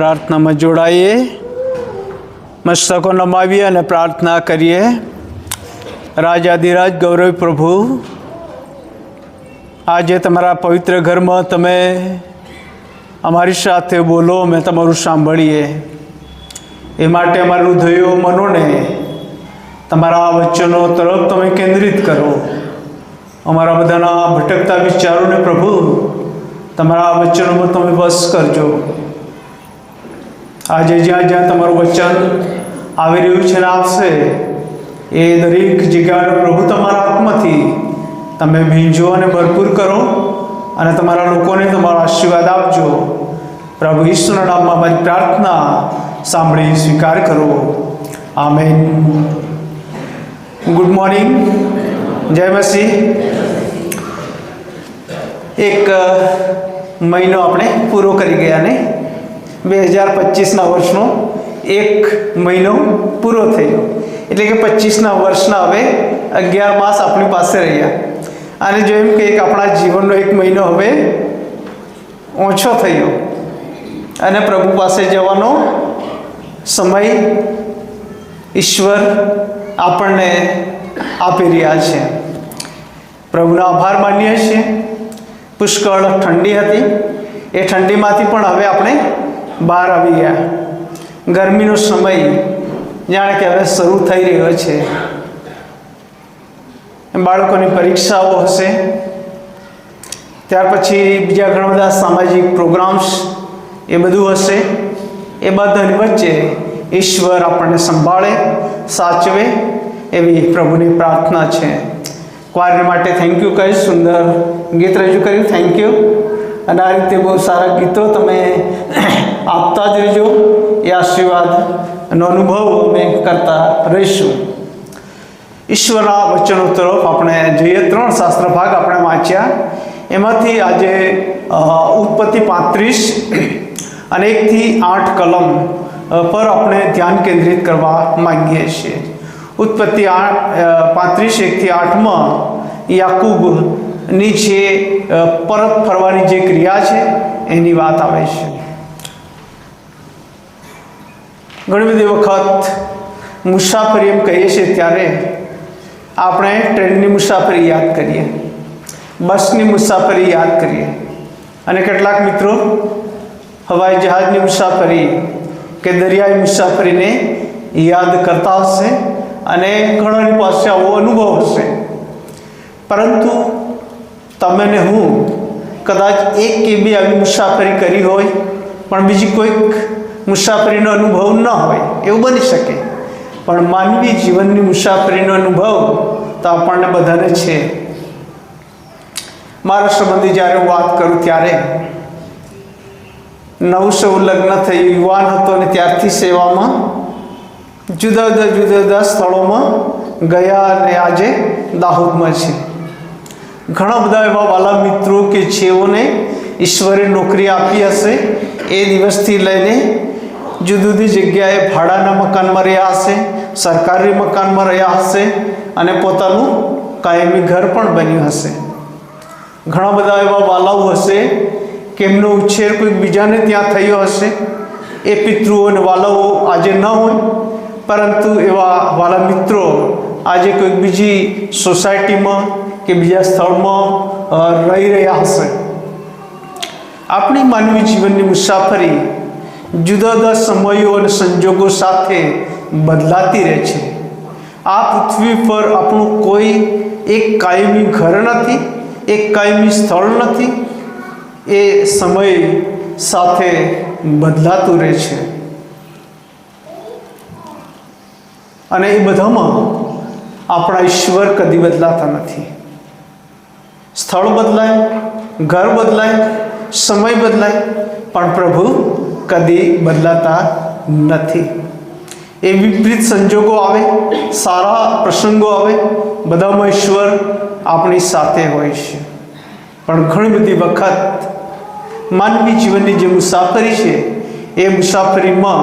प्रार्थना में जोड़ाइए, मस्तकों नमावीए और प्रार्थना करिए। राजाधिराज गौरव प्रभु, आज तमारा पवित्र घर में तमे अमारी साथे बोलो, मैं तमारू सांभळीए ए माटे अमारा हृदयों मनोने तमारा वचनों तरफ तमे केंद्रित करो। अमारा बधाना भटकता विचारों ने प्रभु तमारा वचनों में तमे बस करजो। आज ज्यां ज्यां तमारू वचन आवी रह्युं छे आपसे ए दरेक जग्याए प्रभु तमारा आत्माथी तमे भींजो अने भरपूर करो अने तमारा लोकोने तमारा आशीर्वाद आपजो। प्रभु यीशुना नाममां अमारी प्रार्थना सांभळी स्वीकार करो। आमेन। गुड मॉर्निंग, जय मसीह। एक महीनो अपने पूरो करी गया ने 2025 वर्षनो एक महीनो पूरो थयो, एटले के 25 वर्षना हवे 11 मास अपनी पासे रह्या अने जो एम के अपना जीवननो एक महीनो हवे ओछो थयो अने प्रभु पासे जवानो समय ईश्वर आपणे आपी रह्या छे। प्रभुनो आभार मानीए छीए। पुष्कळ ठंडी हती, ए ठंडीमांथी पण हवे आपणे बहार आवी गया। गरमीनो समय जाणे के हवे शरू थई रह्यो छे। बाळकोनी परीक्षाओ हशे, त्यार पछी बीजा घणा बधा सामाजिक प्रोग्राम्स ए बधुं हशे। ए बधानी वच्चे ईश्वर आपणे संभाळे साचवे एवी प्रभुनी प्रार्थना छे। क्वायर माटे थैंक यू कही, सुंदर गीत रजू कर्युं, थैंक यू। अने आ रीते बहुत सारा गीतों तमे आपता ज रहीजो, ए आशीर्वादनो अनुभव अमे करता रहीशुं। ईश्वरना वचनों तरफ आपणे जईए। 3 शास्त्र भाग आपणे वांच्या, एमांथी आजे उत्पत्ति 35 અને 1 થી 8 कलम पर આપણે ध्यान केंद्रित करवा मांगीए છીએ। उत्पत्ति 35 1 થી 8 में याकूब ની જે પરત ફરવાની જે ક્રિયા છે એની વાત આવે છે। ઘણી બધી વખત મુસાફરી એમ કહીએ છીએ ત્યારે આપણે ટ્રેનની મુસાફરી યાદ કરીએ, બસની મુસાફરી યાદ કરીએ અને કેટલાક મિત્રો हवाई जहाज़नी मुसाफरी के दरियाई मुसाफरी ने याद करता हशे अने घणानी पासे आवो अनुभव हशे। परंतु तमे ने हूँ कदाच एक के बी आवी मुसाफरी करी होय पण बीजी कोईक मुसाफरीनो अनुभव न होय, एवुं बनी शके। पण मानवी जीवननी मुसाफरीनो अनुभव तो आपणे बधाने छे। मारा संबंधी ज्यारे हूँ वात करूँ त्यारे नवसो लग्न थई युवान हतो ने त्यारथी सेवामां जुदा जुदा स्थळोमां गया अने आजे दाहोदमां छे। घणा बधा एवा वाला मित्रों के जेओने ईश्वरे नौकरी आपी हशे ए दिवसथी लईने जुदी जुदी जग्याए भाडाना मकानमां रह्या हशे, सरकारी मकानमां रह्या हशे अने पोतानुं कायमी घर पण बन्युं हशे। घणा बधा एवा वालाओ हशे केमनो उछेर कोई बीजाने त्यां थयो हशे। ए पितृओ अने वालाओ आजे न होय, परंतु एवा वाला मित्रों आजे कोई बीजी सोसायटी में के बीजा स्थल में रही रह्या हशे। अपनी मानवी जीवन की मुसाफरी जुदा जुदा समयों और संजोगों साथे बदलाती रहे छे। आ पृथ्वी पर आपणुं कोई एक कायमी घर नथी, एक कायमी स्थल नथी, ए समय साथे बदलातुं रहे छे अने ए बधामां आपणा ईश्वर कदी बदलाता नथी। स्थल बदलाय, घर बदलाय, समय बदलाय, पण प्रभु कदी बदलाता नथी। ए विपरीत संजोगों आवे, सारा प्रसंगों आवे, बधामां ईश्वर आपणी साथे होय छे। पण घणी बधी वखत मानवी जीवन की जो मुसाफरी है ए मुसाफरी में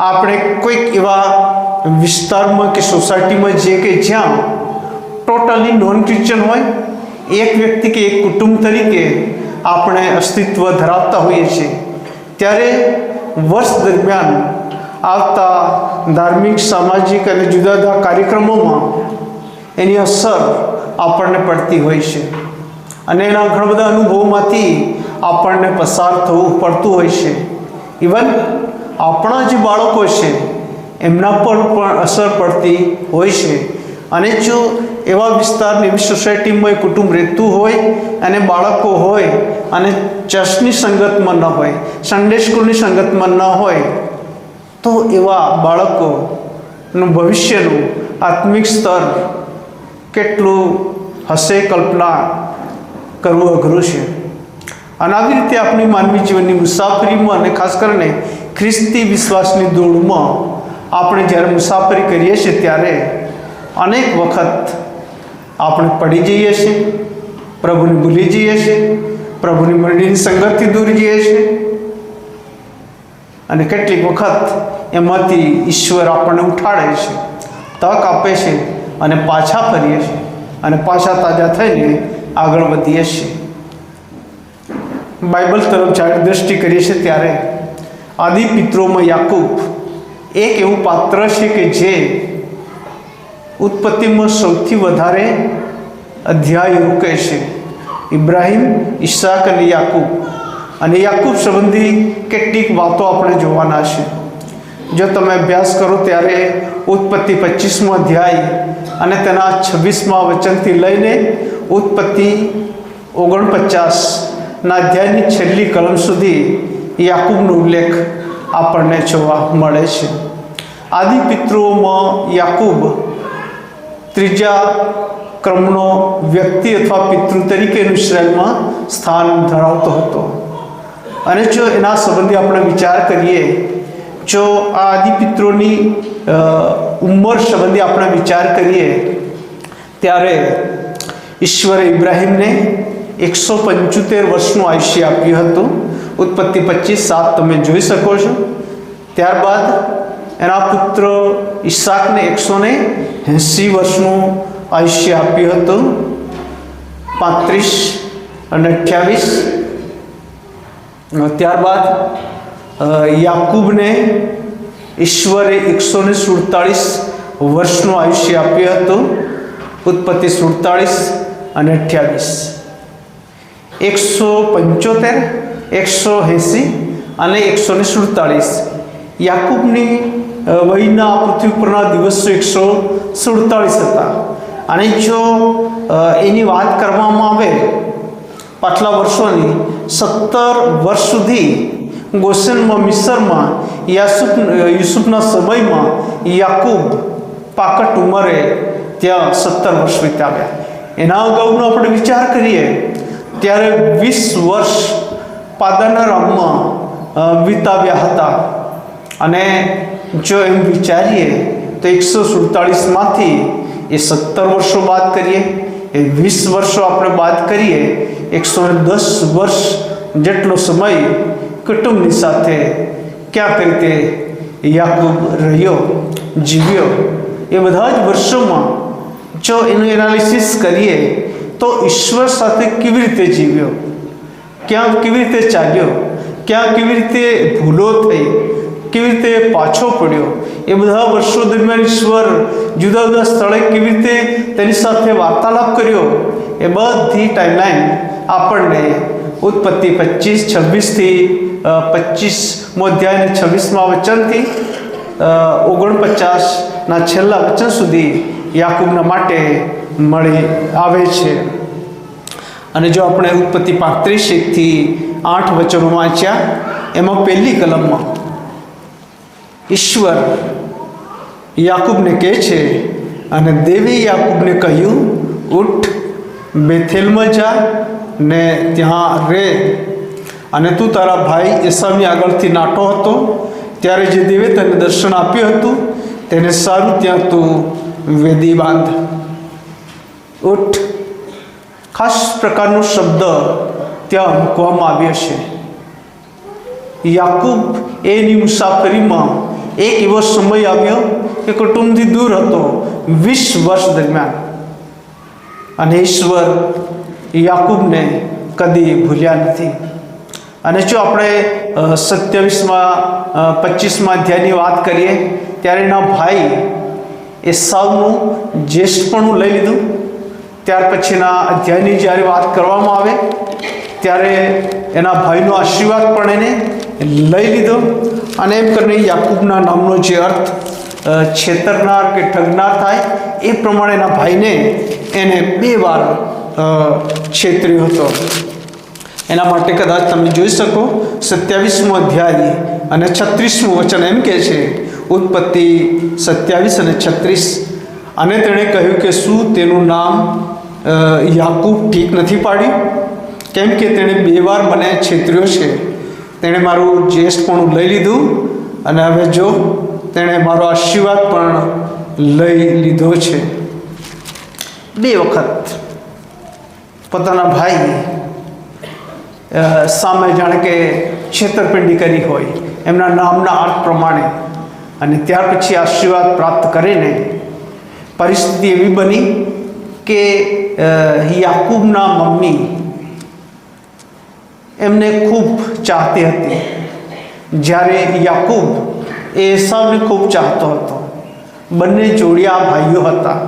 आपणे कोईक एवा विस्तार में के सोसायटी में जे के ज्यां टोटली नॉन क्रिश्चियन होय, एक व्यक्ति के एक कुटुंब तरीके આપણે અસ્તિત્વ ધરાવતા હોઈએ છીએ, ત્યારે વર્ષ દરમિયાન આવતા ધાર્મિક, સામાજિક અને જુદા જુદા કાર્યક્રમોમાં એની અસર આપણને પડતી હોય છે અને એના ઘણા બધા અનુભવોમાંથી આપણને પસાર થવું પડતું હોય છે. ઇવન આપણા જે બાળકો છે એમના પર પણ અસર પડતી હોય છે. અને જો એવા વિસ્તારની, એવી સોસાયટીમાં એ કુટુંબ રહેતું હોય અને બાળકો હોય અને ચર્ચની સંગતમાં ન હોય, સન્ડે સ્કૂલની સંગતમાં ન હોય, તો એવા બાળકોનું ભવિષ્યનું આત્મિક સ્તર કેટલું હશે કલ્પના કરવું અઘરું છે. અને આવી રીતે આપણી માનવી જીવનની મુસાફરીમાં અને ખાસ કરીને ખ્રિસ્તી વિશ્વાસની દોડમાં આપણે જ્યારે મુસાફરી કરીએ છીએ ત્યારે અનેક વખત આપણે પડી જઈએ છીએ, પ્રભુને ભૂલી જઈએ છીએ, પ્રભુની મંડળીની સંગતથી દૂર જઈએ છીએ અને કેટલીક વખત એમાંથી ઈશ્વર આપણને ઉઠાડે છે, તક આપે છે અને પાછા ફરીએ છીએ અને પાછા તાજા થઈને આગળ વધીએ છીએ. બાઇબલ તરફ જ્યારે દ્રષ્ટિ કરીએ છીએ ત્યારે આદિ પિતરોમાં યાકૂબ એક એવું પાત્ર છે કે જે ઉત્પત્તિમાં સૌથી વધારે અધ્યાય રૂકે છે. ઇબ્રાહિમ, ઈસાક અને યાકૂબ, અને યાકૂબ સંબંધી કેટલીક વાતો આપણે જોવાના છે. જો તમે અભ્યાસ કરો ત્યારે ઉત્પત્તિ 25મો અધ્યાય અને તેના 26મા વચનથી લઈને ઉત્પત્તિ 49ના અધ્યાયની છેલ્લી કલમ સુધી યાકૂબનો ઉલ્લેખ આપણને જોવા મળે છે. આદિ પિતૃઓમાં યાકૂબ ત્રીજા ક્રમનો વ્યક્તિ અથવા પિતૃ તરીકેનું ઇઝરાયલમાં સ્થાન ધરાવતો હતો. અને જો એના સંબંધી આપણે વિચાર કરીએ, જો આ આદિ પિતૃની ઉંમર સંબંધી આપણે વિચાર કરીએ ત્યારે ઈશ્વરે ઇબ્રાહિમને 175 વર્ષનું આયુષ્ય આપ્યું હતું. ઉત્પત્તિ 25:7 તમે જોઈ શકો છો. ત્યારબાદ એના પુત્ર ઈસાકને 180 વર્ષનું આયુષ્ય આપ્યું હતું. 35 અને 28. ત્યારબાદ યાકૂબને ઈશ્વરે 147 વર્ષનું આયુષ્ય આપ્યું હતું. ઉત્પત્તિ 47 અને 28. 175, 180 અને 147 યાકૂબની વયના પૃથ્વી પરના દિવસો 147 હતા. અને જો એની વાત કરવામાં આવે પાછલા વર્ષોની, 17 વર્ષ સુધી ગોશેનમાં, મિસરમાં યુસુફના સમયમાં યાકૂબ પાકટ ઉંમરે ત્યાં 17 વર્ષ વિતાવ્યા. એના અગાઉનો આપણે વિચાર કરીએ ત્યારે 20 વર્ષ પાદાનરામમાં વિતાવ્યા હતા. અને જો એમ વિચારીએ તો 147માંથી એ 17 વર્ષો બાદ કરીએ, એ 20 વર્ષો આપણે બાદ કરીએ, 110 વર્ષ જેટલો સમય કુટુંબની સાથે ક્યાંક રીતે યાકૂબ રહ્યો, જીવ્યો. એ બધા જ વર્ષોમાં જો એનું એનાલિસિસ કરીએ તો ઈશ્વર સાથે કેવી રીતે જીવ્યો, ક્યાં કેવી રીતે ચાલ્યો, ક્યાં કેવી રીતે ભૂલો થઈ, કેવી રીતે પાછો પડ્યો, એ બધા વર્ષો દરમિયાન ઈશ્વર જુદા જુદા સ્થળે કેવી રીતે તેની સાથે વાર્તાલાપ કર્યો, એ બધી ટાઈમલાઈન આપણને ઉત્પત્તિ 25:26થી 25મો અધ્યાય અને 26મા વચનથી 49ના છેલ્લા વચન સુધી યાકૂબના માટે મળી આવે છે. અને જો આપણે ઉત્પત્તિ 35:1થી 8 વચનો વાંચ્યા, એમાં પહેલી કલમમાં ઈશ્વર યાકૂબને કહે છે, અને દેવે યાકૂબને કહ્યું, ઉઠ, બેથેલમાં જા ને ત્યાં રહે, અને તું તારા ભાઈ એસાવની આગળથી નાટો હતો ત્યારે જે દેવે તને દર્શન આપ્યું હતું તેને સારું ત્યાં તું વેદી બાંધ. ઉઠ, ખાસ પ્રકારનો શબ્દ ત્યાં મૂકવામાં આવ્યો છે. યાકૂબ એની મુસાફરીમાં એક એવો સમય આવ્યો કે કુટુંબથી દૂર હતો 20 વર્ષ દરમિયાન, અને ઈશ્વર યાકૂબને કદી ભૂલ્યા નથી. અને જો આપણે 25મા અધ્યાયની વાત કરીએ ત્યારે એના ભાઈ એસાવનું જ્યેષ્ઠપણું લઈ લીધું. ત્યાર પછીના અધ્યાયની જ્યારે વાત કરવામાં આવે ત્યારે એના ભાઈનો આશીર્વાદ પણ એને લઈ લીધો. અને એમ કરીને યાકૂબના નામનો જે અર્થ છેતરનાર કે ઠગનાર થાય એ પ્રમાણે એના ભાઈને એને 2 વાર છેતર્યો હતો. એના માટે કદાચ તમે જોઈ શકો 27મો અધ્યાય અને 36મું વચન એમ કહે છે, ઉત્પત્તિ 27 અને 36, અને તેણે કહ્યું કે શું તેનું નામ યાકૂબ ઠીક નથી પાડ્યું? કેમ કે તેણે 2 વાર મને છેતર્યો છે. તેણે મારું જ્યેષ્ઠપણું લઈ લીધું અને હવે જો તેણે મારો આશીર્વાદ પણ લઈ લીધો છે. 2 વખત પોતાના ભાઈ સામે જાણે કે છેતરપિંડી કરી હોય એમના નામના અર્થ પ્રમાણે, અને ત્યાર પછી આશીર્વાદ પ્રાપ્ત કરીને પરિસ્થિતિ એવી બની કે યાકૂબના મમ્મી એમને ખૂબ ચાહતી હતી. જ્યારે યાકૂબ એ એસાવને ખૂબ ચાહતો હતો. બંને જોડિયા ભાઈઓ હતા,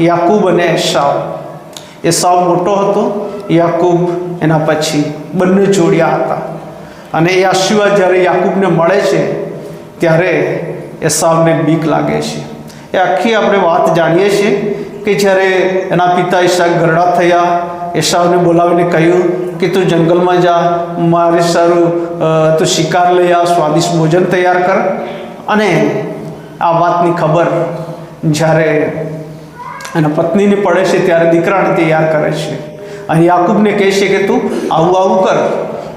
યાકૂબ અને એસાવ. એસાવ મોટો હતો, યાકૂબ એના પછી, બંને જોડિયા હતા. અને એ આશીર્વાદ જ્યારે યાકૂબને મળે છે ત્યારે એસાવને બીક લાગે છે. એ આખી આપણે વાત જાણીએ છીએ કે જ્યારે એના પિતા ઈસાક ઘરડા થયા, એસાવને બોલાવીને કહ્યું કે તું જંગલમાં જા, મારે સારું તું શિકાર લઈ આ, સ્વાદિષ્ટ ભોજન તૈયાર કર. અને આ વાતની ખબર જ્યારે એના પત્નીને પડે છે ત્યારે દીકરાને તૈયાર કરે છે અને યાકૂબને કહે છે કે તું આવું આવું કર,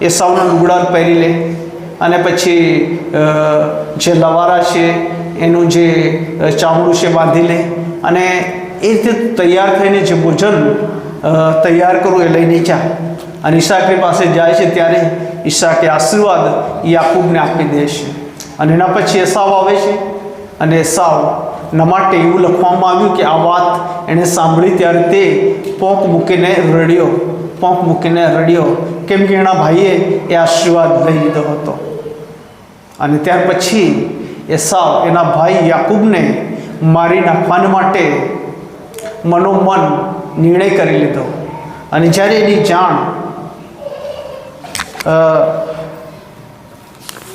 એસાવના લુગડા પહેરી લે અને પછી જે લવારા છે એનું જે ચામડું છે બાંધી લે અને એ રીતે તૈયાર થઈને જે ભોજન તૈયાર કરું એ લઈને જા. અને ઈસાકની પાસે જાય છે ત્યારે ઈસાકે આશીર્વાદ યાકૂબને આપી દે છે. અને એના પછી એસાવ આવે છે અને એસાવના માટે એવું લખવામાં આવ્યું કે આ વાત એણે સાંભળી ત્યારે તે પોંક મૂકીને રડ્યો, કેમ કે એના ભાઈએ એ આશીર્વાદ લઈ લીધો હતો. અને ત્યાર પછી એસાવ એના ભાઈ યાકૂબને મારી નાખવાને માટે મનોમન નિર્ણય કરી લીધો. અને જ્યારે એની જાણ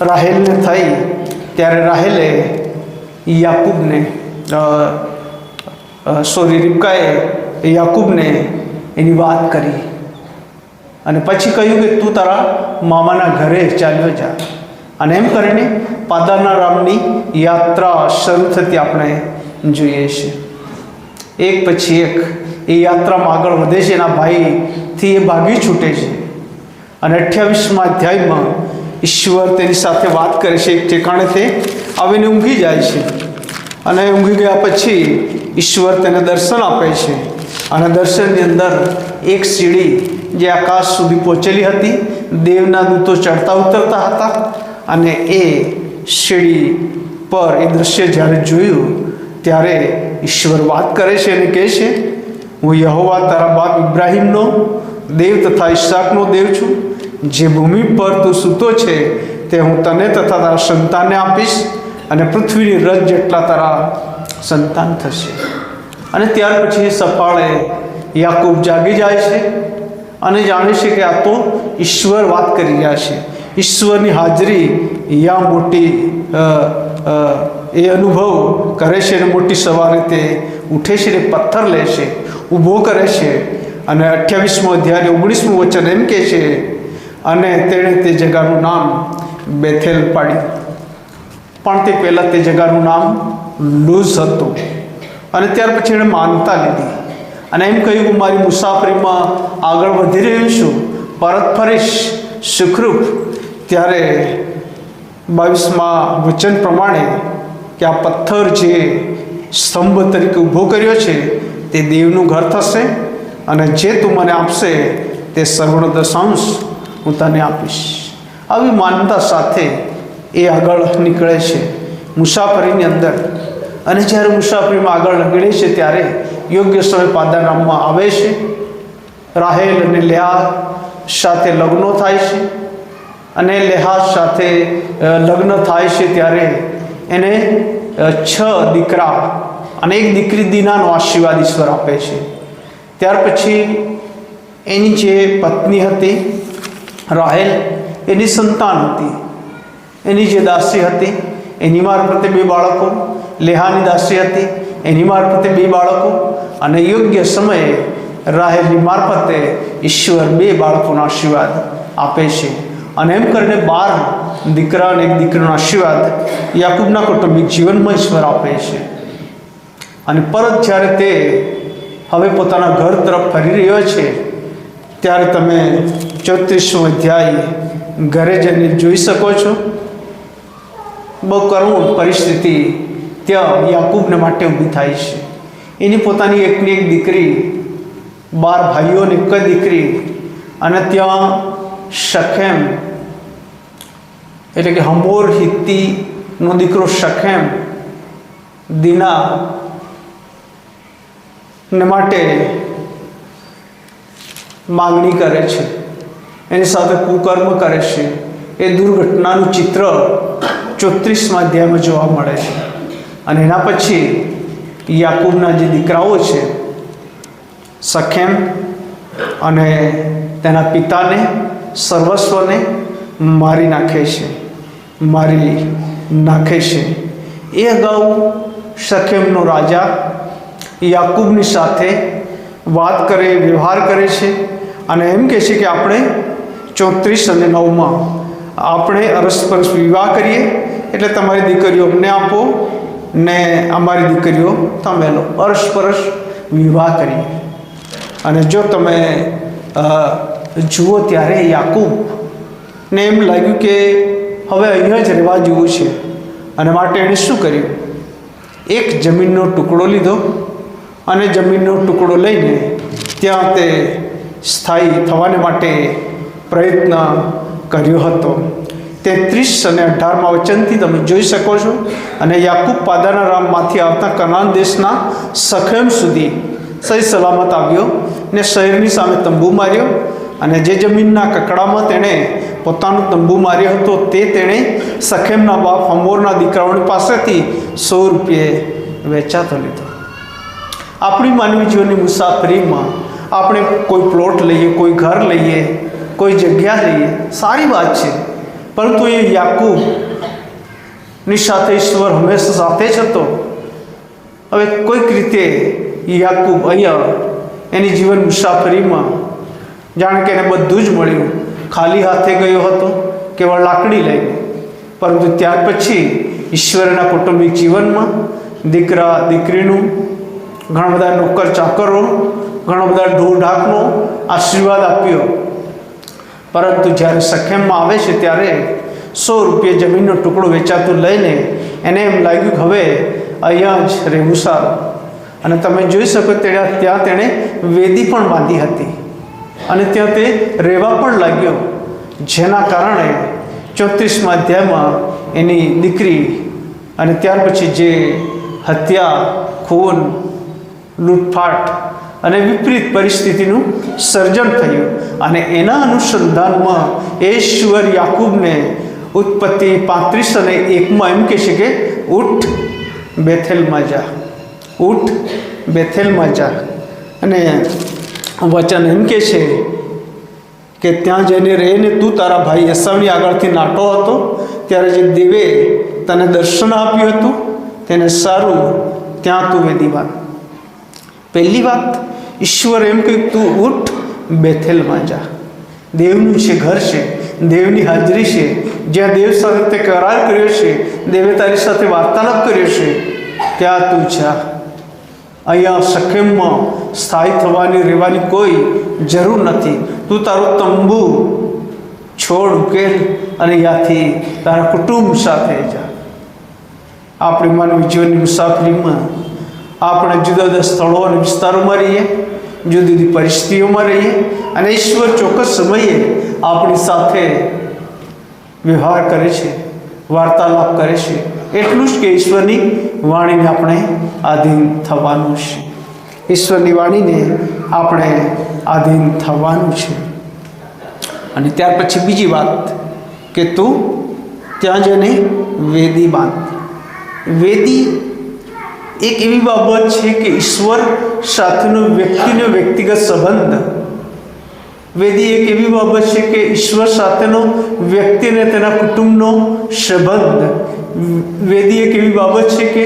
રાહેલને થઈ ત્યારે રાહેલે યાકૂબને રિબકાએ યાકૂબને એની વાત કરી અને પછી કહ્યું કે તું તારા મામાના ઘરે ચાલ્યો જા. અને એમ કરીને પાદાનારામની યાત્રા શરૂ થતી આપણે જોઈએ છીએ. એક પછી એક એ યાત્રામાં આગળ વધે છે. એના ભાઈથી એ ભાગી છૂટે છે અને 28મા અધ્યાયમાં ઈશ્વર તેની સાથે વાત કરે છે. એક ઠેકાણે તે આવીને ઊંઘી જાય છે અને ઊંઘી ગયા પછી ઈશ્વર તેને દર્શન આપે છે અને દર્શનની અંદર એક સીડી જે આકાશ સુધી પહોંચેલી હતી, દેવના દૂતો ચડતા ઉતરતા હતા. અને એ સીડી પર એ દ્રશ્ય જ્યારે જોયું ત્યારે ઈશ્વર વાત કરે છે અને કહે છે, હું યહોવા તારા બાપ ઇબ્રાહીમનો દેવ તથા ઈસાકનો દેવ છું. જે ભૂમિ પર તું સૂતો છે તે હું તને તથા તારા સંતાનને આપીશ અને પૃથ્વીની રજ જેટલા તારા સંતાન થશે. અને ત્યાર પછી સફાળે યાકૂબ જાગી જાય છે અને જાણે છે કે આ તો ઈશ્વર વાત કરી રહ્યા છે. ઈશ્વરની હાજરી યા મોટી એ અનુભવ કરે છે અને મોટી સવારે તે ઉઠે છે ને પથ્થર લે છે, ઊભો કરે છે. અને 28મો અધ્યાય 19મું વચન એમ કહે છે, અને તેણે તે જગાનું નામ બેથેલ પાડ્યું, પણ તે પહેલાં તે જગાનું નામ લૂઝ હતું. અને ત્યાર પછી એણે માનતા લીધી અને એમ કહ્યું, હું મારી મુસાફરીમાં આગળ વધી રહ્યો છું, પરત ફરીશ સુખરૂપ. ત્યારે 22મા વચન પ્રમાણે કે આ પથ્થર જે સ્તંભ તરીકે ઊભો કર્યો છે તે દેવનું ઘર થશે અને જે તું મને આપશે તે સર્વનો દશાંશ હું તને આપીશ. આવી માનતા સાથે એ આગળ નીકળે છે મુસાફરીની અંદર. અને જ્યારે મુસાફરીમાં આગળ નીકળે છે ત્યારે યોગ્ય સમય પાદાનામમાં આવે છે. રાહેલ અને લેઆ સાથે લગ્નો થાય છે અને લેહાજ સાથે લગ્ન થાય છે ત્યારે એને 6 દીકરા અને 1 દીકરી દીનાનો આશીર્વાદ ઈશ્વર આપે છે. ત્યાર પછી એની જે પત્ની હતી રાહેલ, એની સંતાન હતી. એની જે દાસી હતી એની મારફતે 2 બાળકો, લેહાની દાસી હતી એની મારફતે 2 બાળકો, અને યોગ્ય સમયે રાહેલની મારફતે ઈશ્વર 2 બાળકોનો આશીર્વાદ આપે છે. અને એમ કરીને 12 દીકરા અને 1 દીકરીનો આશીર્વાદ યાકૂબના કૌટુંબિક જીવનમાં ઈશ્વર આપે છે. અને પરત જ્યારે તે હવે પોતાના ઘર તરફ ફરી રહ્યો છે ત્યારે તમે 34મો અધ્યાય ઘરે જઈને જોઈ શકો છો. બહુ કરુણ પરિસ્થિતિ ત્યાં યાકૂબને માટે ઊભી થાય છે. એની પોતાની એકની 1 દીકરી, 12 ભાઈઓ અને 1 દીકરી, અને ત્યાં શખેમ એટલે કે હમોર હિત્તીનો દીકરો શખેમ દીના ને માટે માગણી કરે છે, એની સાથે કુકર્મ કરે છે. એ દુર્ઘટનાનું ચિત્ર 34મા અધ્યાયમાં જોવા મળે છે. અને એના પછી યાકૂબના જે દીકરાઓ છે શખેમ અને તેના પિતાને, સર્વસ્વને મારી નાખે છે. એ અગાઉ શખેમનો રાજા યાકૂબની સાથે વાત કરે, વ્યવહાર કરે છે અને એમ કહે છે કે આપણે 34 અને 9માં આપણે અરસપરસ વિવાહ કરીએ, એટલે તમારી દીકરીઓ અમને આપો ને અમારી દીકરીઓ તમે લો, અરસપરસ વિવાહ કરીએ. અને જો તમે જુઓ ત્યારે યાકૂબને એમ લાગ્યું કે હવે અહીંયા જ રહેવા જેવું છે, અને માટે એણે શું કર્યું? એક જમીનનો ટુકડો લીધો અને જમીનનો ટુકડો લઈને ત્યાં તે સ્થાયી થવાને માટે પ્રયત્ન કર્યો હતો. 33 અને 18માં વચનથી તમે જોઈ શકો છો. અને યાકૂબ પાદાના રામમાંથી આવતા કનાન દેશના શખેમ સુધી સહી સલામત આવ્યો ને શહેરની સામે તંબુ માર્યો. અને જે જમીનના કકડામાં તેણે પોતાનો તંબુ માર્યો હતો તે તેણે શખેમના બાપ હમોરના દીકરાઓની પાસેથી 100 રૂપિયે વેચાતો લીધો. આપણી માનવી જીવનની મુસાફરીમાં આપણે કોઈ પ્લોટ લઈએ, કોઈ ઘર લઈએ, કોઈ જગ્યા લઈએ, સારી વાત છે, પરંતુ એ યાકૂબની સાથે ઈશ્વર હંમેશા સાથે જ હતો. હવે કોઈક રીતે યાકૂબ અહીંયા એની જીવન મુસાફરીમાં જાણે કે એને બધું જ મળ્યું, ખાલી હાથે ગયો હતો, કેવળ લાકડી લઈને. પરંતુ ત્યાર પછી ઈશ્વરના કૌટુંબિક જીવનમાં દીકરા દીકરીનું, ઘણા બધા નોકર ચાકરો, ઘણા બધા ઢોર ઢાકનો આશીર્વાદ આપ્યો. પરંતુ જ્યારે શખેમમાં આવે છે ત્યારે 100 રૂપિયા જમીનનો ટુકડો વેચાતું લઈને એને એમ લાગ્યું કે હવે અહીંયા જ રહેવું સારું. અને તમે જોઈ શકો ત્યાં તેણે વેદી પણ બાંધી હતી અને ત્યાં તે રહેવા પણ લાગ્યો, જેના કારણે 34મા અધ્યાયમાં એની દીકરી અને ત્યાર પછી જે હત્યા, ખૂન, લૂંટફાટ અને વિપરીત પરિસ્થિતિનું સર્જન થયું. અને એના અનુસંધાનમાં ઈશ્વર યાકૂબને ઉત્પત્તિ 35 અને 1માં એમ કહે છે કે ઉઠ બેથેલમાં જા, ઉઠ બેથેલમાં જા. અને વચન એમ કહે છે કે ત્યાં જઈને રહીને તું તારા ભાઈ એસાવની આગળથી નાટો હતો ત્યારે જે દેવે તને દર્શન આપ્યું હતું તેને સારું ત્યાં તું વેદી બાંધ. પહેલી વાત, ઈશ્વર એમ કહ્યું તું ઉઠ બેથેલમાં જા. દેવનું છે ઘર છે, દેવની હાજરી છે, જ્યાં દેવ સાથે તે કરાર કર્યો છે, દેવે તારી સાથે વાર્તાલાપ કર્યો છે, ત્યાં તું જા. અહીંયા શખેમમાં સ્થાયી થવાની, રહેવાની કોઈ જરૂર નથી. તું તારું તંબુ છોડ, ઉકેલ અને ત્યાંથી તારા કુટુંબ સાથે જા. આપણી માનવી જીવનની મુસાફરીમાં આપણે જુદા જુદા સ્થળો અને વિસ્તારોમાં રહીએ, જુદી જુદી પરિસ્થિતિઓમાં રહીએ, અને ઈશ્વર ચોક્કસ સમયે આપણી સાથે વ્યવહાર કરે છે, વાર્તાલાપ કરે છે. એટલું જ કે ઈશ્વરની વાણીને આપણે આધીન થવાનું છે. ઈશ્વરની વાણીને આપણે આધીન થવાનું છે. અને ત્યાર પછી બીજી વાત કે તું ત્યાં જઈને વેદી બાંધ. વેદી એક એવી બાબત છે કે ઈશ્વર સાથેનો વ્યક્તિનો વ્યક્તિગત સંબંધ. વેદી એક એવી બાબત છે કે ઈશ્વર સાથેનો વ્યક્તિને તેના કુટુંબનો સંબંધ. વેદી એક એવી બાબત છે કે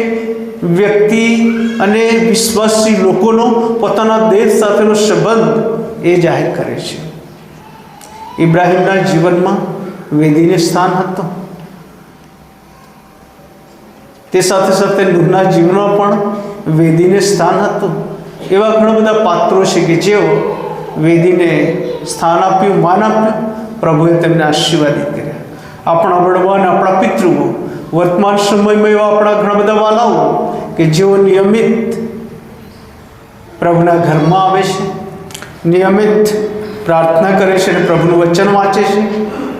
વ્યક્તિ અને વિશ્વાસી લોકોનો પોતાના દેશ સાથેનો સંબંધ એ જાહેર કરે છે. ઇબ્રાહિમના જીવનમાં વેદીને સ્થાન હતું. તે સાથે સાથે નૂહના જીવનમાં પણ વેદીને સ્થાન હતું. એવા ઘણા બધા પાત્રો છે કે જેઓ વેદીને સ્થાન આપ્યું, માન આપ્યું. પ્રભુએ તેમને આશીર્વાદિત કર્યા. આપણા વડવાને, આપણા પિતૃઓ, વર્તમાન સમયમાં એવા આપણા ઘણા બધા વાલાઓ કે જેઓ નિયમિત પ્રભુના ઘરમાં આવે છે, નિયમિત પ્રાર્થના કરે છે અને પ્રભુનું વચન વાંચે છે,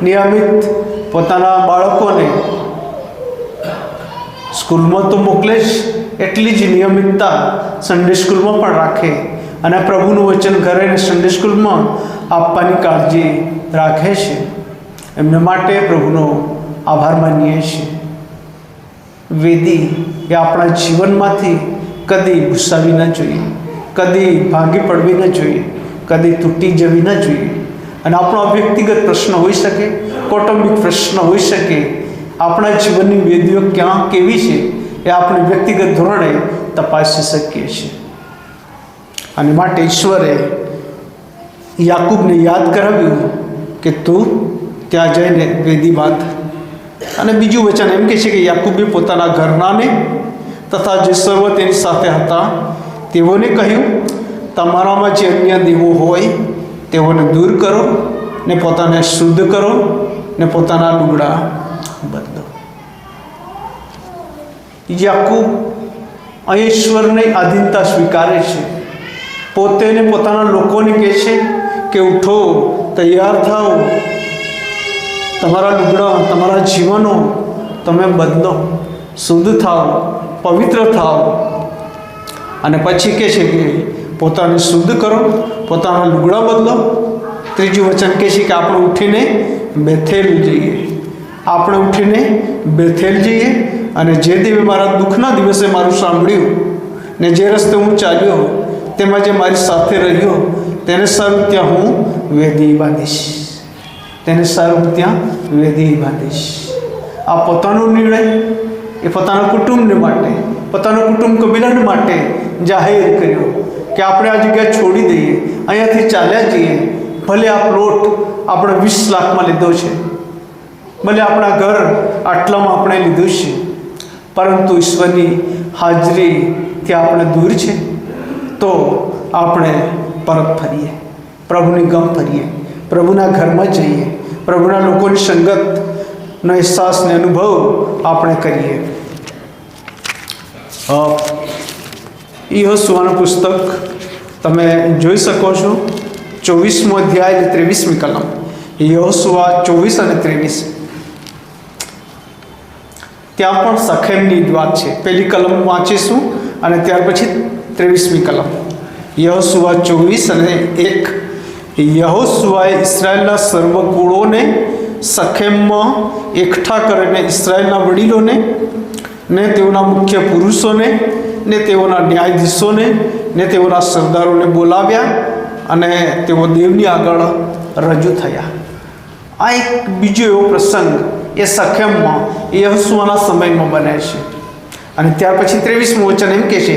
નિયમિત પોતાના બાળકોને સ્કૂલમાં તો મોકલે જ, એટલી જ નિયમિતતા સન્ડે સ્કૂલમાં પણ રાખે અને પ્રભુનું વચન ઘરે અને સન્ડે સ્કૂલમાં આપવાની કાળજી રાખે છે. એમના માટે પ્રભુનો આભાર માનીએ છીએ. વેદી એ આપણા જીવનમાંથી કદી ભૂસાવી ન જોઈએ, કદી ભાંગી પડવી ન જોઈએ, કદી તૂટી જવી ન જોઈએ. અને આપણો વ્યક્તિગત પ્રશ્ન હોઈ શકે, કૌટુંબિક પ્રશ્ન હોઈ શકે, આપણા જીવનની વેદીઓ ક્યાં કેવી છે એ આપણે વ્યક્તિગત ધોરણે તપાસી શકીએ છીએ. અને માટે ઈશ્વરે યાકૂબને યાદ કરાવ્યું કે તું ત્યાં જઈને વેદી બાંધ. અને બીજું વચન એમ કહે છે કે યાકૂબે પોતાના ઘરનાને તથા જે સર્વ તેની સાથે હતા તેઓને કહ્યું, તમારામાં જે અન્ય દેવો હોય તેઓને દૂર કરો ને પોતાને શુદ્ધ કરો ને પોતાના લુગડા બદલો. યાકૂબ અહીં ઈશ્વરની આધીનતા સ્વીકારે છે. પોતે ને પોતાના લોકોને કહે છે કે ઉઠો, તૈયાર થાઓ, તમારા લુગડા, તમારા જીવનો તમે બદલો, શુદ્ધ થાઓ, પવિત્ર થાઓ. અને પછી કહે છે કે પોતાને શુદ્ધ કરો, પોતાના લુગડા બદલો. ત્રીજું વચન કહે છે કે આપણે ઉઠીને બેથેલ જઈએ. આપણે ઉઠીને બેથેલ જઈએ અને જે દેવે મારા દુઃખના દિવસે મારું સાંભળ્યું ને જે રસ્તે હું ચાલ્યો તેમાં જે મારી સાથે રહ્યો તેને સારું ત્યાં હું વેદી બાંધીશ. તેને સારું ત્યાં વેદી બાંધીશ. આ પોતાનો નિર્ણય એ પોતાના કુટુંબને માટે, પોતાના કુટુંબ કબીલાને માટે જાહેર કર્યો કે આપણે આ જગ્યા છોડી દઈએ, અહીંયાથી ચાલ્યા જઈએ. ભલે આ પ્લોટ આપણે 20 લાખમાં લીધો છે, ભલે આપણા ઘર આટલામાં આપણે લીધું છે, પરંતુ ઈશ્વરની હાજરીથી આપણે દૂર છે તો આપણે પરત ફરીએ, પ્રભુની ગમ ફરીએ, પ્રભુના ઘરમાં જઈએ, પ્રભુના લોકોની સંગતનો અહેસાસ ને અનુભવ આપણે કરીએ. યહોશુઆનું પુસ્તક તમે જોઈ શકો છો, 24મો અધ્યાય અને 23મી કલમ. યહોશુઆ 24 અને 23. ત્યાં પણ સખેમની વાત છે. પહેલી કલમ વાંચીશું અને ત્યાર પછી 23મી કલમ. યહોશુઆ 24 અને 1. યહોશુઆએ ઇસ્રાયેલના સર્વ કુળોને સખેમમાં એકઠા કરીને ઇસ્રાયેલના વડીલોને ને તેઓના મુખ્ય પુરુષોને ને તેઓના ન્યાયાધીશોને ને તેઓના સરદારોને બોલાવ્યા અને તેઓ દેવની આગળ રજૂ થયા. આ એક બીજો એવો પ્રસંગ એ સખેમમાં યહોશુઆના સમયમાં બને છે. અને ત્યાર પછી 23મું વચન એમ કહે છે,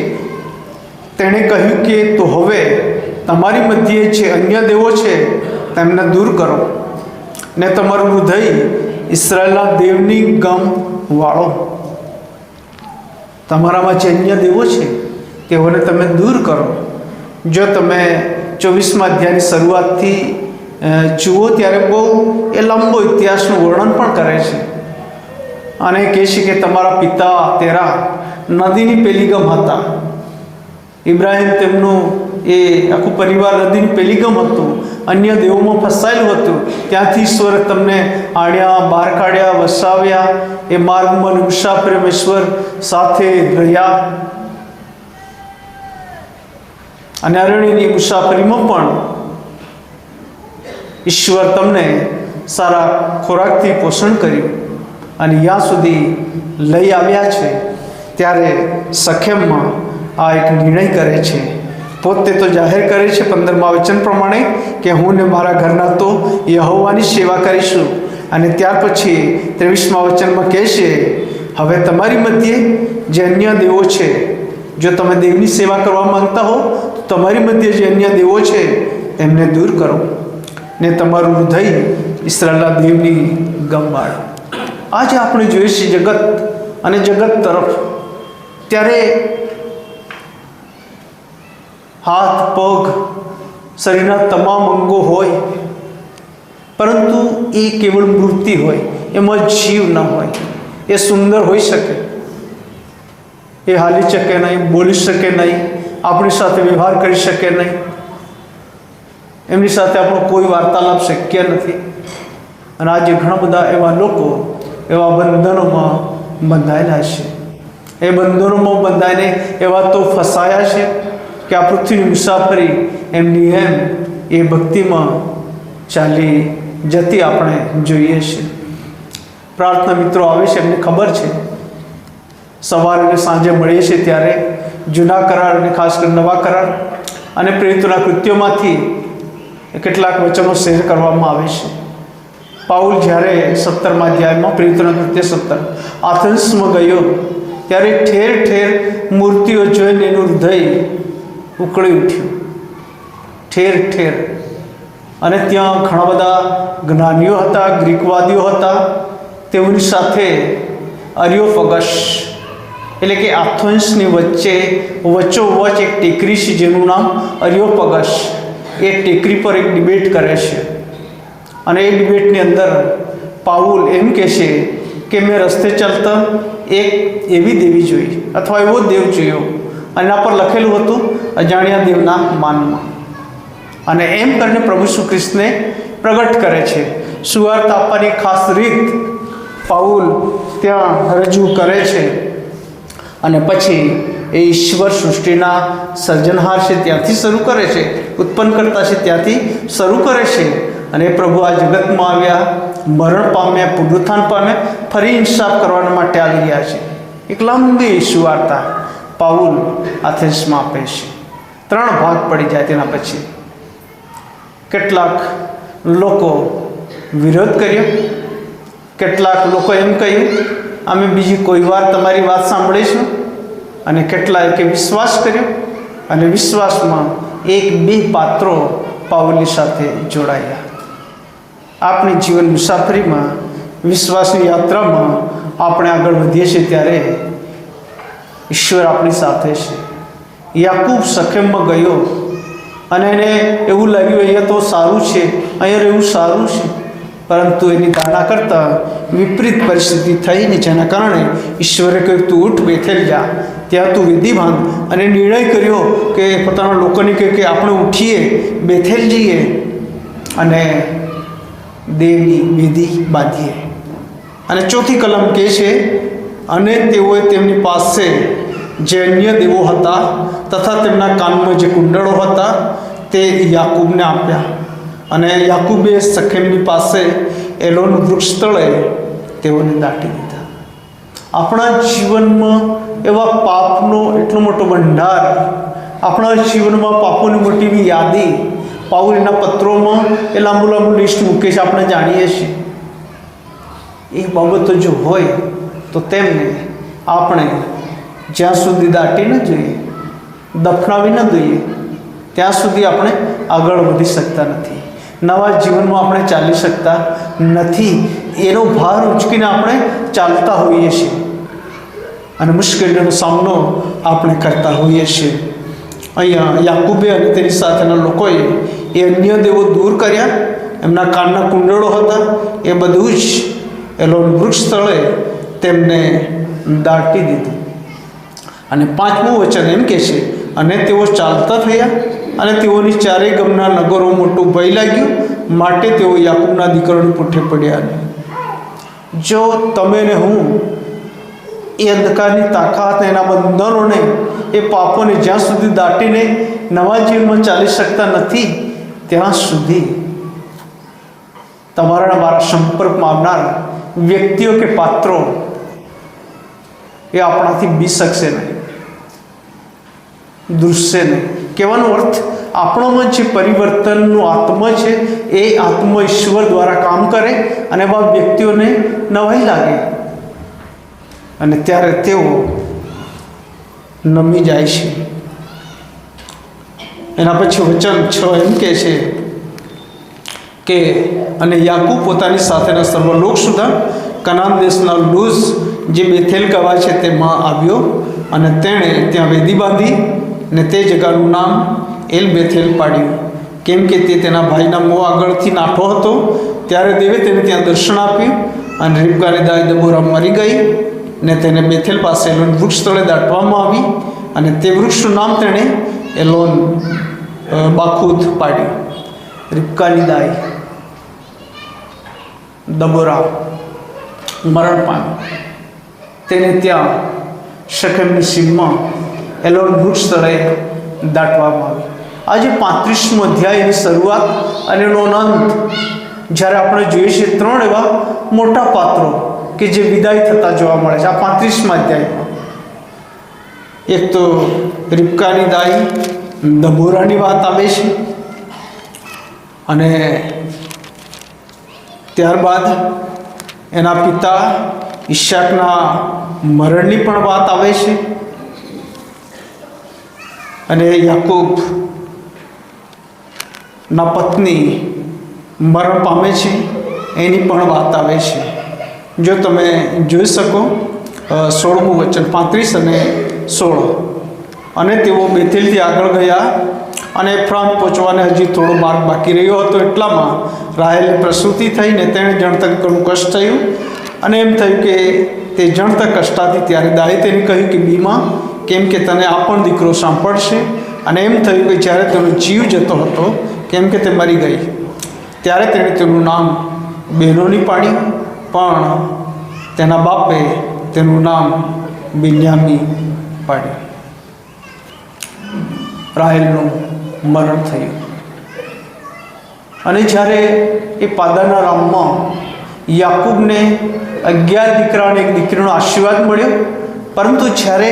તેણે કહ્યું કે તો હવે તમારી મધ્યે જે અન્ય દેવો છે તેમને દૂર કરો ને તમારું હૃદય ઇસ્રાયેલના દેવની ગમ વાળો. તમારામાં જે અન્ય દેવો છે તેઓને તમે દૂર કરો. જો તમે 24મા અધ્યાયની શરૂઆતથી જુઓ ત્યારે બહુ એ લાંબો ઇતિહાસનું વર્ણન પણ કરે છે અને કહે છે કે તમારા પિતા તેરા નદીની પેલી ગમ હતા. ઇબ્રાહિમ તેમનું એ આખું પરિવાર નદીની પેલી ગમ હતું, અન્ય દેવોમાં ફસાયેલું હતું. ત્યાંથી ઈશ્વરે તમને આણ્યા, બહાર કાઢ્યા, વસાવ્યા. એ માર્ગમાં મુસાફરીમાં ઈશ્વર સાથે રહ્યા અને અરણ્યની મુસાફરીમાં પણ ઈશ્વર તમને સારા ખોરાકથી પોષણ કર્યું અને ત્યાં સુધી લઈ આવ્યા છે, ત્યારે શેકેમમાં આ એક નિર્ણય કરે છે. પોતે તો જાહેર કરે છે 15મા વચન પ્રમાણે કે હું ને મારા ઘરના તો યહોવાની સેવા કરીશું. અને ત્યાર પછી 23મા વચનમાં કહે છે, હવે તમારી મધ્યે જે અન્ય દેવો છે, જો તમે દેવની સેવા કરવા માંગતા હો તો તમારી મધ્યે જે અન્ય દેવો છે એમને દૂર કરો ને તમારું હૃદય ઈશ્વરના દેવની ગમવાળો. આજે આપણે જોઈએ છીએ જગત અને જગત તરફ, ત્યારે હાથ પગ શરીરના તમામ અંગો હોય, પરંતુ એ કેવળ મૂર્તિ હોય, એમાં જીવ ન હોય. એ સુંદર હોઈ શકે, એ હાલી શકે નહીં, બોલી શકે નહીં, આપણી સાથે વ્યવહાર કરી શકે નહીં, એમની સાથે આપણો કોઈ વાર્તાલાપ શક્ય નથી. અને આજે ઘણા બધા એવા લોકો એવા બંધનોમાં બંધાયેલા છે. એ બંધનોમાં બંધાઈને એવા તો ફસાયા છે કે આ પૃથ્વીની મુસાફરી એમની એમ એ ભક્તિમાં ચાલી જતી આપણે જોઈએ છીએ. પ્રાર્થના મિત્રો આવે છે, એમને ખબર છે સવારે અને સાંજે મળીએ છીએ ત્યારે જૂના કરાર અને ખાસ કરીને નવા કરાર અને પ્રેરિતોના કૃત્યોમાંથી કેટલાક વચનો શેર કરવામાં આવે છે. પાઉલ જ્યારે 17મા અધ્યાયમાં પ્રેરિતોના કૃત્ય 17 આથેન્સમાં ગયો ત્યારે ઠેર ઠેર મૂર્તિઓ જોઈને એનું હૃદય ઉકળી ઉઠ્યું, ઠેર ઠેર. અને ત્યાં ઘણા બધા જ્ઞાનીઓ હતા, ગ્રીકવાદીઓ હતા. તેઓની સાથે અરિયોપગસ એટલે કે આથેન્સની વચ્ચે વચ્ચોવચ એક ટેકરી છે જેનું નામ અરિયોપગસ. એ ટેકરી પર એક ડિબેટ કરે છે અને એ ડિબેટની અંદર પાઉલ એમ કહે છે કે મેં રસ્તે ચાલતા એક એવી દેવી જોઈ અથવા એવો દેવ જોયો, એના પર લખેલું હતું અજાણ્યા દેવના માનમાં. અને એમ કરીને પ્રભુ શ્રી કૃષ્ણને પ્રગટ કરે છે. સુવાર્તા આપવાની ખાસ રીત પાઉલ ત્યાં રજૂ કરે છે. અને પછી એ ઈશ્વર સૃષ્ટિના સર્જનહાર છે ત્યાંથી શરૂ કરે છે, ઉત્પન્ન કરતા છે ત્યાંથી શરૂ કરે છે. અને પ્રભુ આ જગતમાં આવ્યા, મરણ પામ્યા, પુનરુત્થાન પામ્યા, ફરી ઇન્સાફ કરવા માટે આવી રહ્યા છે. એક લાંબી સુવાર્તા પાઉલ આથેન્સમાં આપે છે. 3 ભાગ પડી જાય. તેના પછી કેટલાક લોકો વિરોધ કર્યો, કેટલાક લોકો એમ કહ્યું અમે બીજી કોઈ વાર તમારી વાત સાંભળીશું, અને કેટલાએ કે વિશ્વાસ કર્યો. અને વિશ્વાસમાં 1-2 પાત્રો પાઉલની સાથે જોડાયા. આપણી જીવન મુસાફરીમાં, વિશ્વાસની યાત્રામાં આપણે આગળ વધીએ છીએ ત્યારે ઈશ્વર આપણી સાથે છે. યાકૂબ શેકેમમાં ગયો અને એને એવું લાગ્યું અહીંયા તો સારું છે, અહીંયા રહેવું સારું છે, પરંતુ એની ધારણા કરતાં વિપરીત પરિસ્થિતિ થઈને જેના કારણે ઈશ્વરે કહ્યું તું ઉઠ, બેથેલ જા, ત્યાં તું વિધિ બાંધ. અને નિર્ણય કર્યો કે પોતાના લોકોને કહે કે આપણે ઉઠીએ, બેથેલ જઈએ અને દેવની વિધિ બાંધીએ. અને 4થી કલમ કહે છે, અને તેઓએ તેમની પાસે જે અન્ય દેવો હતા તથા તેમના કાનમાં જે કુંડળો હતા તે યાકૂબને આપ્યા. અને યાકૂબે શેકેમની પાસે એલોન વૃક્ષ તળે તેઓને દાટી દીધા. આપણા જીવનમાં એવા પાપનો એટલો મોટો ભંડાર, આપણા જીવનમાં પાપોની મોટી એવી યાદી પાઉલ એના પત્રોમાં એ લાંબુ લાંબુ લિસ્ટ મૂકે છે, આપણે જાણીએ છીએ. એ બાબતો જો હોય તો તેમને આપણે જ્યાં સુધી દાટી ન જોઈએ, દફનાવી ન દઈએ, ત્યાં સુધી આપણે આગળ વધી શકતા નથી. નવા જીવનમાં આપણે ચાલી શકતા નથી. એનો ભાર ઉચકીને આપણે ચાલતા હોઈએ છીએ અને મુશ્કેલીઓનો સામનો આપણે કરતા હોઈએ છીએ. અહીંયા યાકૂબે અને તેની સાથેના લોકોએ એ અન્ય દેવો દૂર કર્યા. એમના કાનના કુંડળો હતા એ બધું જ એલોન વૃક્ષ તળે તેમને દાટી દીધું. અને 5મું વચન એમ કહે છે, અને તેઓ ચાલતા થયા અને તેઓની ચારેય ગમના નગરો મોટું ભય લાગ્યું, માટે તેઓ યાકૂબના દીકરાને પૂઠે પડ્યા. જો તમે ને હું એ અંધકારની તાકાત, એના બંધનોને, એ પાપોને જ્યાં સુધી દાટીને નવા જીવનમાં ચાલી શકતા નથી ત્યાં સુધી તમારા મારા સંપર્કમાં આવનાર વ્યક્તિઓ કે પાત્રો એ આપણાથી બી શકશે નહીં, દૃશ્ય નહીં. કહેવાનો અર્થ આપણોમાં જે પરિવર્તનનું આત્મા છે એ આત્મા ઈશ્વર દ્વારા કામ કરે અને એવા વ્યક્તિઓને નવાઈ લાગે અને ત્યારે તેઓ નમી જાય છે. એના પછી વચન 6 એમ કહે છે કે અને યાકૂબ પોતાની સાથેના સર્વ લોક સુધા કનાન દેશના લૂઝ જે બેથેલ કહેવાય છે તેમાં આવ્યો અને તેણે ત્યાં વેદી બાંધી ને તે જગાનું નામ એલ બેથેલ પાડ્યું, કેમ કે તે તેના ભાઈના મોં આગળથી નાઠો હતો. ત્યારે દેવે તેને ત્યાં દર્શન આપ્યું અને રીબકાની દાઈ દબોરા મરી ગઈ ને તેને બેથેલ પાસે એલોન વૃક્ષ તળે દાટવામાં આવી અને તે વૃક્ષનું નામ તેણે એલોન બાખૂદ પાડ્યું. રીબકાની દાઈ દબોરા મરણ પામી, તેને ત્યાં શેકેમની સીમમાં એલોન વૃક્ષ તળે દાટવામાં આવી. આજે 35મો અધ્યાયની શરૂઆત અને એનો અંત જ્યારે આપણે જોઈએ છીએ 3 એવા મોટા પાત્રો કે જે વિદાય થતા જોવા મળે છે આ 35મા અધ્યાયમાં. એક તો રીબકાની દાઈ દબોરાની વાત આવે છે અને ત્યારબાદ એના પિતા ઈશાકના મરણની પણ વાત આવે છે અને યાકૂબ ના પત્ની મરણ પામે છે એની પણ વાત આવે છે. જો તમે જોઈ શકો 16મું વચન 35 અને 16. અને તેઓ બેથેલથી આગળ ગયા અને એફ્રામ પહોંચવાને હજી થોડો માર્ગ બાકી રહ્યો હતો. એટલામાં રાહેલની પ્રસૂતિ થઈને તેણે જણતક ઘણું કષ્ટ થયું અને એમ થયું કે તે જણતક કષ્ટાથી. ત્યારે દાએ તેને કહ્યું કે બીમાં, કેમ કે તને આ પણ દીકરો સાંભળશે. અને એમ થયું કે જ્યારે તેનો જીવ જતો હતો કેમ કે તે મરી ગઈ, ત્યારે તેણે તેનું નામ બેનોની પાડ્યું, પણ તેના બાપે તેનું નામ બિન્યામી પાડ્યું. રાહેલનું મરણ થયું અને જ્યારે એ પાદાના રામમાં યાકૂબને 11 દીકરા અને 1 દીકરીનો આશીર્વાદ મળ્યો, પરંતુ જ્યારે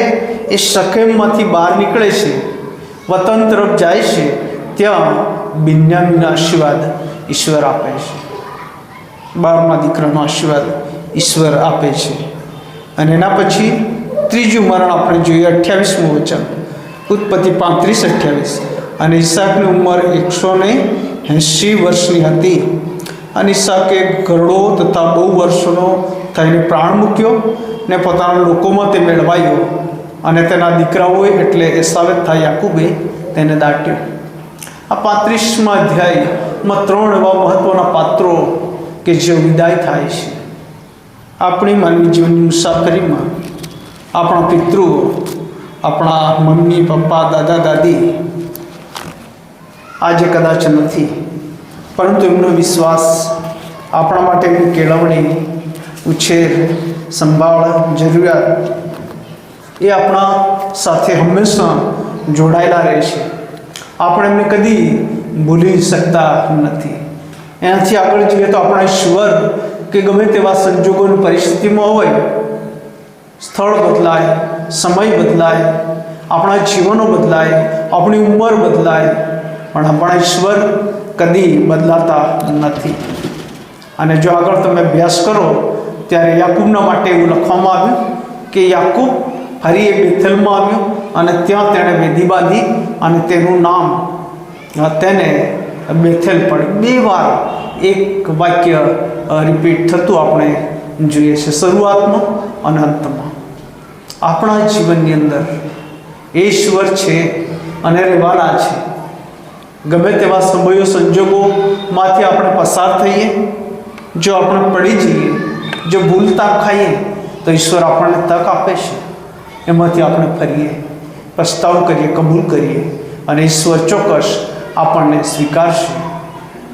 એ શકેમમાંથી બહાર નીકળે છે, વતન તરફ જાય છે, ત્યાં બિન્યામીના આશીર્વાદ ઈશ્વર આપે છે. 12મા દીકરાનો આશીર્વાદ ઈશ્વર આપે છે. અને એના પછી ત્રીજું મરણ આપણે જોઈએ 28મું વચન, ઉત્પત્તિ 35:28. અને ઈસાકની ઉંમર 180 વર્ષની હતી અને ઈસાકે ઘરડો તથા બહુ વર્ષનો થઈને પ્રાણ મૂક્યો ને પોતાના લોકોમાં તે મેળવાયો અને તેના દીકરાઓએ એટલે એસાવે તથા યાકૂબે તેને દાટ્યો. આ 35મા અધ્યાયમાં 3 એવા મહત્વના પાત્રો કે જે વિદાય થાય છે. આપણી માનવી જીવનની મુસાફરીમાં આપણા પિતૃઓ, આપણા મમ્મી પપ્પા દાદા દાદી આજે કદાચ નથી, પરંતુ એમનો વિશ્વાસ, આપણા માટે એમની કેળવણી, ઉછેર, સંભાળ, જરૂરિયાત એ આપણા સાથે હંમેશા જોડાયેલા રહે છે. આપણે એમને કદી ભૂલી શકતા નથી. એનાથી આગળ જઈએ તો આપણા ઈશ્વર કે ગમે તેવા સંજોગોની પરિસ્થિતિમાં હોય, સ્થળ બદલાય, સમય બદલાય, આપણા જીવનો બદલાય, આપણી ઉંમર બદલાય, પણ આપણા ઈશ્વર કદી બદલાતા નથી. અને જો આગળ તમે અભ્યાસ કરો ત્યારે યાકૂબના માટે એવું લખવામાં આવ્યું કે યાકૂબ ફરી એ બેથેલમાં આવ્યો અને ત્યાં તેણે વેદી બાંધી અને તેનું નામ તેને બેથેલ પડ્યું. 2 વાર એક વાક્ય રિપીટ થતું આપણે જોઈએ છે, શરૂઆતમાં અને અંતમાં. આપણા જીવનની અંદર એ ઈશ્વર છે અને રહેવાના છે. ગમે તેવા સમયો સંજોગોમાંથી આપણે પસાર થઈએ, જો આપણે પડી જઈએ, જો ભૂલતા ખાઈએ, તો ઈશ્વર આપણને તક આપે છે. એમાંથી આપણે ફરીએ, પસ્તાવ કરીએ, કબૂલ કરીએ અને ઈશ્વર ચોક્કસ આપણને સ્વીકારશે.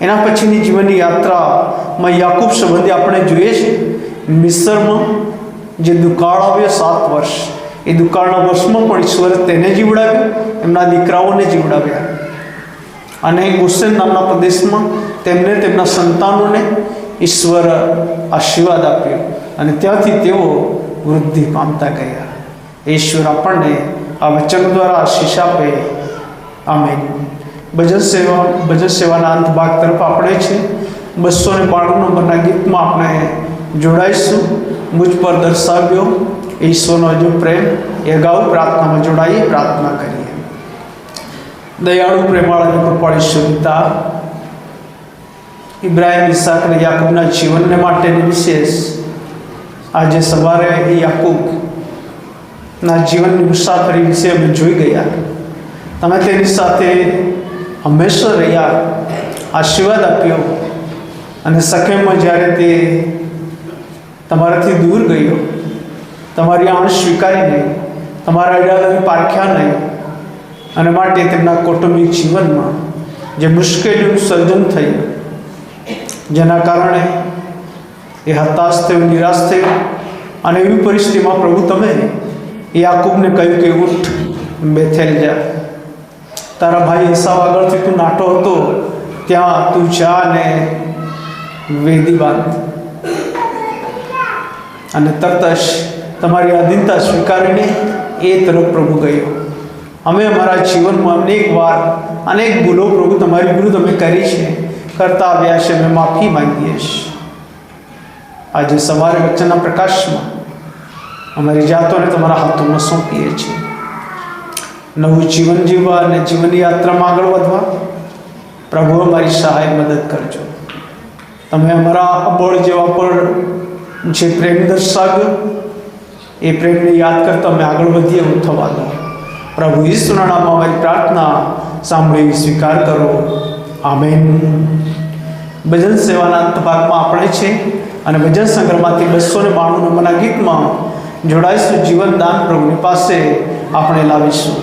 એના પછીની જીવનની યાત્રામાં યાકૂબ સંબંધી આપણે જોઈએ છીએ મિસ્રમાં જે દુકાળ આવ્યો 7 વર્ષ, એ દુકાળના વર્ષમાં પણ ઈશ્વરે તેને જીવડાવ્યો, એમના દીકરાઓને જીવડાવ્યા. અને ગોસેન નામના પ્રદેશમાં તેમને, તેમના સંતાનોને ઈશ્વર આશીર્વાદ આપ્યો અને ત્યાંથી તેઓ વૃદ્ધિ પામતા ગયા. ઈશ્વર આપણને આ વચન દ્વારા આશીષ આપે. આમેન. ભજન સેવાના અંત ભાગ તરફ આપણે છે. 292 નંબરના ગીતમાં આપણે જોડાઈશું. મુझ પર દર્શાવ્યો ઈશ્વરનો હજુ પ્રેમ, એ અગાઉ પ્રાર્થનામાં જોડાઈએ, પ્રાર્થના કરીએ. દયાળુ પ્રેમાળ અને કૃપાળુ ઈશ્વર પિતા, ઇબ્રાહિમ, ઈસાક અને યાકૂબના જીવનને માટેની વિશેષ આજે સવારે યાકૂબના જીવનની મુસાફરી વિશે અમે જોઈ ગયા. તમે તેની સાથે હંમેશા રહ્યા, આશીર્વાદ આપ્યો અને સખેમમાં જ્યારે તે તમારાથી દૂર ગયો, તમારી આણ સ્વીકારી નહીં, તમારા અડાલને પારખ્યા નહીં અને માટે તેમના કૌટુંબિક જીવનમાં જે મુશ્કેલીઓનું સર્જન થયું, જેના કારણે એ હતાશ થયો, નિરાશ થયો અને એવી પરિસ્થિતિમાં પ્રભુ તમે યાકૂબને કહ્યું કે ઉઠ, બેથેલ જા. તારા ભાઈ એસાવ આગળથી તું નાટો હતો, ત્યાં તું જા અને વેદી બાંધ. અને તરત જ તમારી આધીનતા સ્વીકારીને એ તરફ પ્રભુ ગયો. અમે અમારા જીવનમાં અનેક ભૂલો પ્રભુ તમારી વિરુદ્ધ અમે કરી છે, કરતા આવ્યા છે, અમે માફી માંગીએ છીએ. આજે સવારે વચનના પ્રકાશમાં અમારી જાતોને તમારા હાથોમાં સોંપીએ છીએ. નવું જીવન જીવવા અને જીવનની યાત્રામાં આગળ વધવા પ્રભુ અમારી સહાય મદદ કરજો. તમે અમારા અબોળ જેવા પર જે પ્રેમ દર્શાવ્યો, એ પ્રેમને યાદ કરતા અમે આગળ વધીએ એવું થવા દો. પ્રભુ ઈસુના નામમાં અમારી પ્રાર્થના સાંભળી સ્વીકાર કરો. આમેન. ભજન સેવાના અંત ભાગમાં આપણે છે અને ભજન સંગ્રહમાંથી 292 નંબરના ગીતમાં જોડાઈશું. જીવનદાન પ્રભુની પાસે આપણે લાવીશું.